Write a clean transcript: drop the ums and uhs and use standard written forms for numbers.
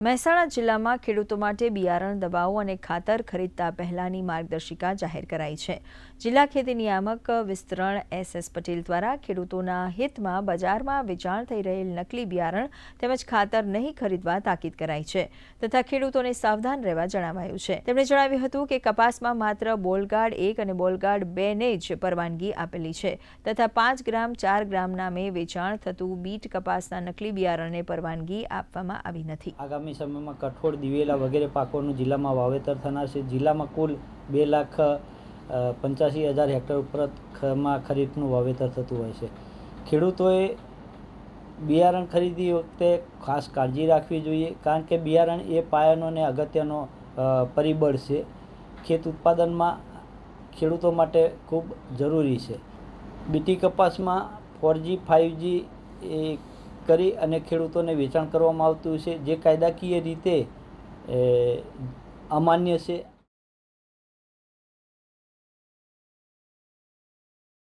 મહેસાણા જિલ્લામાં ખેડૂતો માટે બિયારણ, દવાઓ અને ખાતર ખરીદતા પહેલાની માર્ગદર્શિકા જાહેર કરાઈ છે. જિલ્લા ખેતી નિયામક વિસ્તરણ એસ. પટેલ દ્વારા ખેડૂતોના હિતમાં બજારમાં વેચાણ થઈ રહેલ નકલી બિયારણ તેમજ ખાતર નહીં ખરીદવા તાકીદ કરાઈ છે તથા ખેડૂતોને સાવધાન રહેવા જણાવાયું છે. તેમણે જણાવ્યું હતું કે કપાસમાં માત્ર બોલગાર્ડ 1 અને બોલગાર્ડ 2 ને જ પરવાનગી આપેલી છે તથા 5 ગ્રામ 4 ગ્રામ નામે વેચાણ થતું બીટ કપાસના નકલી બિયારણને પરવાનગી આપવામાં આવી નથી. આગામી સમયમાં કઠોળ, દિવેલા વગેરે પાકોનું જિલ્લામાં વાવેતર થનાર છે. જિલ્લામાં કુલ 2,85,000 હેક્ટર ઉપરમાં ખરીફનું વાવેતર થતું હોય છે. ખેડૂતોએ બિયારણ ખરીદી વખતે ખાસ કાળજી રાખવી જોઈએ, કારણ કે બિયારણ એ પાયાનો અને અગત્યનો પરિબળ છે. ખેત ઉત્પાદનમાં ખેડૂતો માટે ખૂબ જરૂરી છે. બીટી કપાસમાં 4G 5G કરી અને ખેડૂતોને વેચાણ કરવામાં આવતું છે, જે કાયદાકીય રીતે અમાન્ય છે.